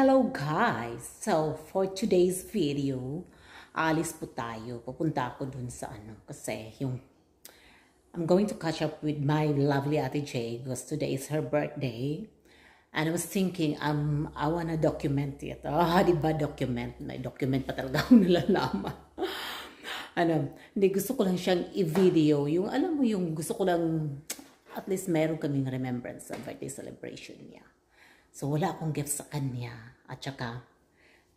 Hello guys! So, for today's video, alis po tayo. Pupunta ako dun sa kasi I'm going to catch up with my lovely Ate J because today is her birthday. And I was thinking, I wanna document it. Diba document? May document pa talaga akong nalalaman. Hindi, gusto ko lang siyang i-video. Yung, alam mo, yung gusto ko lang, at least meron kaming remembrance sa birthday celebration niya. So, wala akong gift sa kanya. At saka,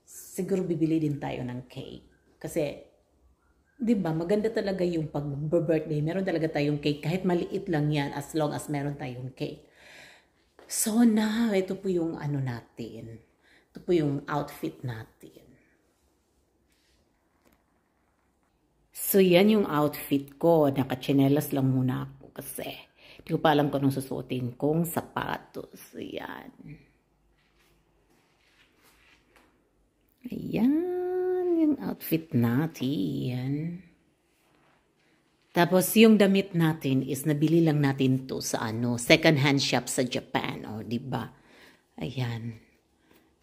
siguro bibili din tayo ng cake. Kasi, di ba, maganda talaga yung pag-birthday. Meron talaga tayong cake. Kahit maliit lang yan, as long as meron tayong cake. So, ito po yung natin. Ito po yung outfit natin. So, yan yung outfit ko. Nakachinelas lang muna ako kasi hindi ko pa alam kung anong susuotin kong sapatos. So, yan. Ayan, yung outfit natin. Tapos, yung damit natin is nabili lang natin to sa second-hand shop sa Japan. O, diba? Ayan.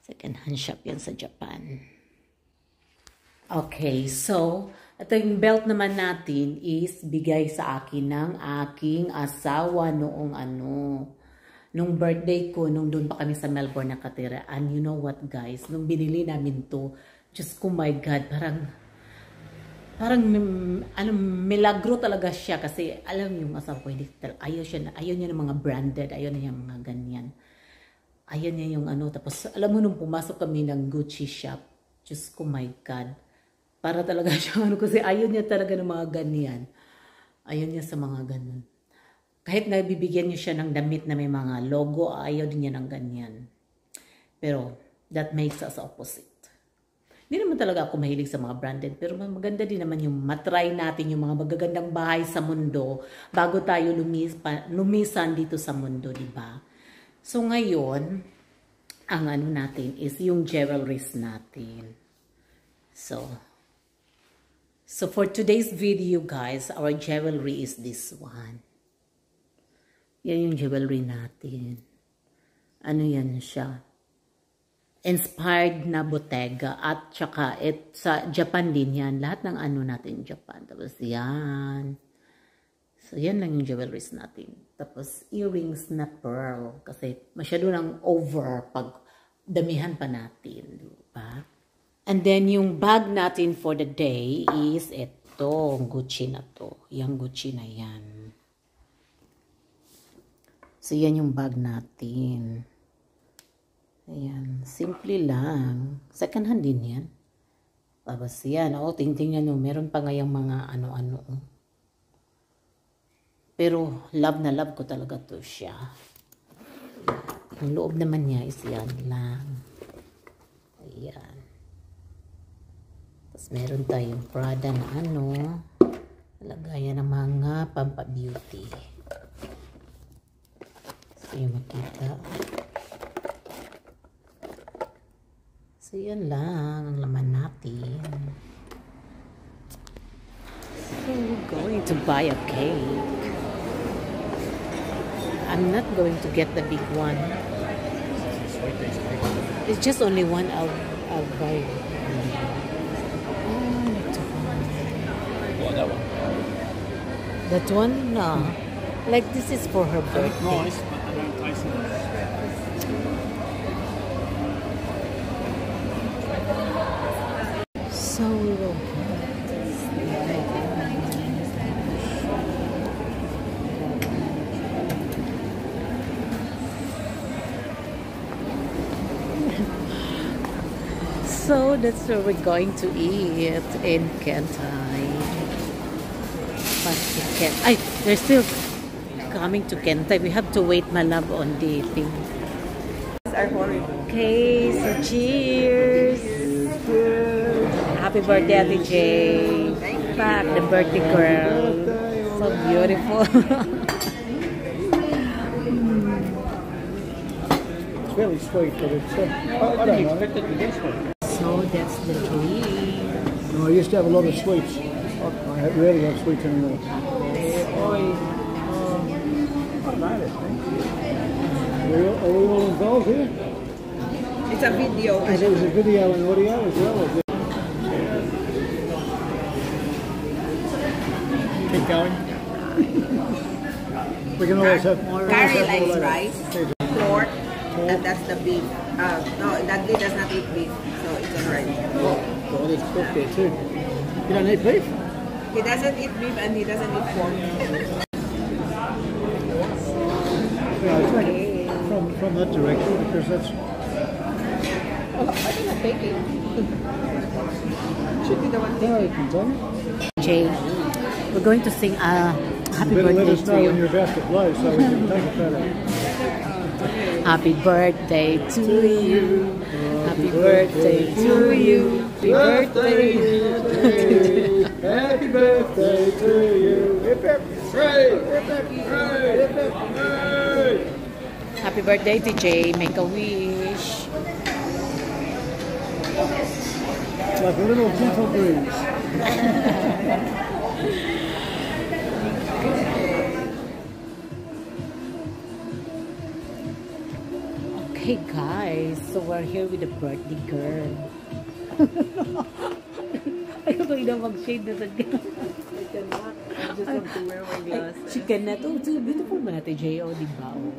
Second-hand shop yan sa Japan. Okay, so, ito yung belt naman natin is bigay sa akin ng aking asawa noong nung birthday ko, nung doon pa kami sa Melbourne nakatira. And you know what guys, nung binili namin to, just oh my God, parang milagro talaga siya kasi alam yung asawa ko, ayaw niya ng mga branded, ayaw niya mga ganyan. Ayaw niya yung tapos alam mo nung pumasok kami ng Gucci shop, just oh my God, para talaga siya kasi ayaw niya talaga ng mga ganyan. Ayaw niya sa mga ganun. Kahit nabibigyan niyo siya ng damit na may mga logo, ayaw din niya ng ganyan. Pero, that makes us opposite. Hindi naman talaga ako mahilig sa mga branded, pero maganda din naman yung matry natin yung mga magagandang bahay sa mundo bago tayo lumisan dito sa mundo, di ba? So, ngayon, ang natin is yung jewelries natin. So, for today's video, guys, our jewelry is this one. Yan yung jewelry natin. Yan siya. Inspired na Bottega. At saka, sa Japan din yan. Lahat ng natin Japan. Tapos yan. So, yan lang yung jewelries natin. Tapos, earrings na pearl. Kasi masyado nang over pag damihan pa natin. Diba? And then, yung bag natin for the day is ito. Gucci na to. Yung Gucci na yan. So, yan yung bag natin. Ayan. Simple lang. Second hand din yan. Tapos yan. Tingnan nyo. Meron pa ngayong mga Pero, love na love ko talaga to siya. Ang loob naman niya is yan lang. Ayan. Tapos, meron tayong Prada na lagayan ng mga pampa-beauty. Yung makita. So, yan lang ang laman natin. So, we're going to buy a cake. I'm not going to get the big one. It's just only one. I'll buy. That one. That one? No. Like this is for her birthday. Nice. So we will so that's where we're going to eat in Kentai. But they're still coming to Kentai. We have to wait, my love, on the thing. Okay, so cheers. Happy birthday, Ate J. Back, the birthday girl. So beautiful. It's really sweet, but it's I don't know. So that's the dream. No, I used to have a lot of sweets. I rarely have sweets anymore. Are we all involved here? It's a video. Because it was a video and audio as well. Keep going. We can always have more. Carrie likes rice, pork, and that's the beef. No, Dudley does not eat beef, so it's alright. Oh, God, there's pork there too. You don't eat beef? He doesn't eat beef and he doesn't eat pork. Yeah, it's like from that direction because that's. Oh, I think I'm baking. Should be the one No, you can tell me. Jay, we're going to sing a happy You better let birthday us to know when you. you're about to blow so we can take a photo. Happy birthday to you. Happy birthday to you. Happy birthday. Happy birthday to you. Hip hip hooray! Hip hip hooray! Hip hip hooray! Happy birthday to Jay. Make a wish. Like a little gentle breeze. Okay guys, so we're here with the birthday girl. Ayaw ko na mag-shade na sa I cannot. I just have to wear my glasses. She cannot. Oh, so beautiful ba natin, J.O., di ba? Oh.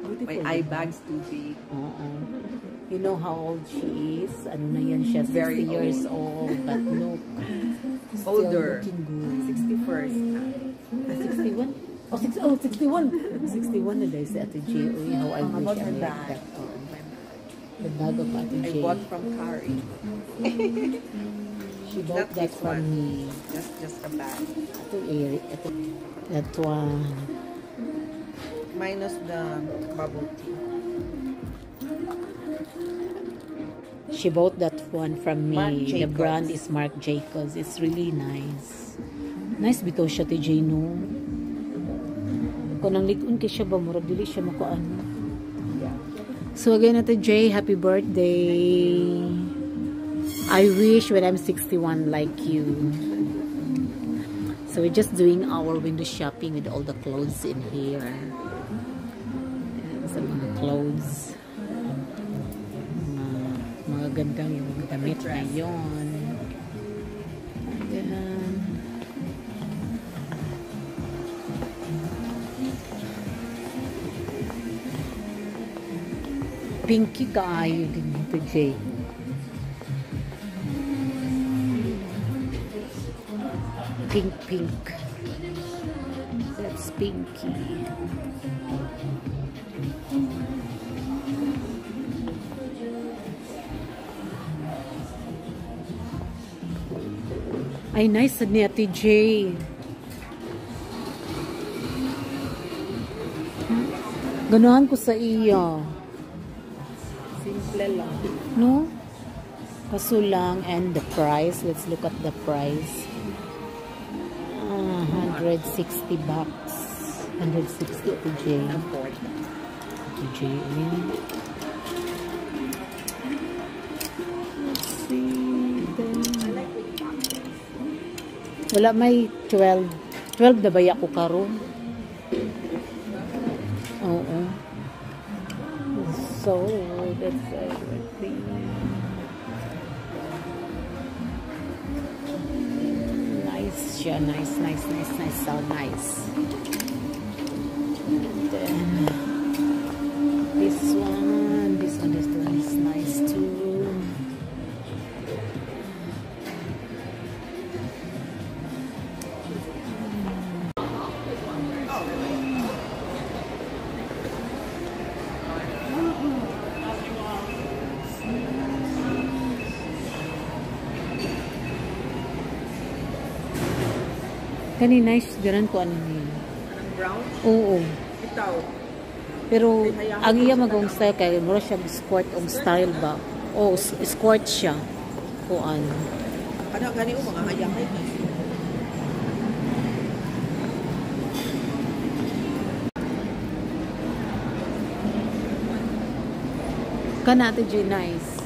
Beautiful. My eye bag's too big. Oo. You know how old she is? Ano na yan siya? 60 Very years old. But look. Still Older. looking good. 61st. 61? Oh, 61. 61 na dahil si Ate J.O. How I wish about I her like bag? that. Oh. The bag of Ate I J. bought from Carrie. She bought Not that this from one. me. Just a bag. Ito, Eric. Ito. That one. Minus the bubble tea. She bought that one from me. Marc The Jacobs. brand is Marc Jacobs. It's really nice. Nice bitaw siya ti J, no? Kung nang likun kay siya ba, murag dili siya makuan. So again, Ate J, happy birthday. I wish when I'm 61 like you. So we're just doing our window shopping with all the clothes in here. Sa mga clothes. Mga gandang yung damit ngayon. Ayan. Pinky kaayo din ito, Jay. Pink. That's Pinky. Ay, nice ni Ate Jay. Ganahan ko sa iya. Simple lang. No? Kaso lang. And the price. Let's look at the price. 160 bucks. 160 Ate J. Afford. Ate J. Ayan. Let's see. Wala may 12. 12 na baya ko karon. Oo. So, that's everything. Nice siya. Nice. So nice. And then, this one is nice too. Kani nice ganan ko ano niya. Anong brown? Oo. Itaw. Pero ang iya magong style kay mura siya skirt og style ba. Oh, skirt siya. Kuan. Ano gani o mga hayakay? Kana to J nice.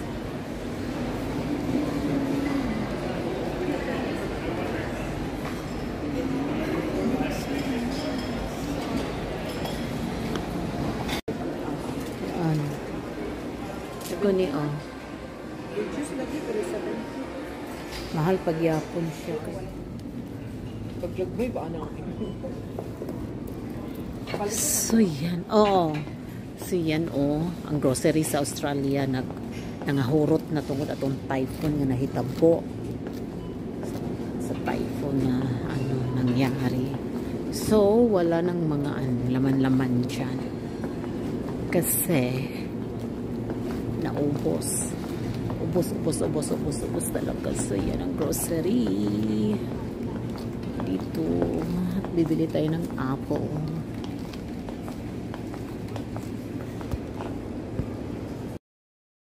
ko ni, oh. Just lagi pero 7. Mahal pag yapon siya. Pag-lagboy ba ano? So, yan. Oo. So, yan, oh. Ang grocery sa Australia, nangahurot na tungod atong typhoon nga nahitabo. Sa typhoon na, nangyari. So, wala nang mga, laman-laman dyan. Kasi, naubos. Ubos talaga. So, yan ang grocery. Dito, bibili tayo ng apple.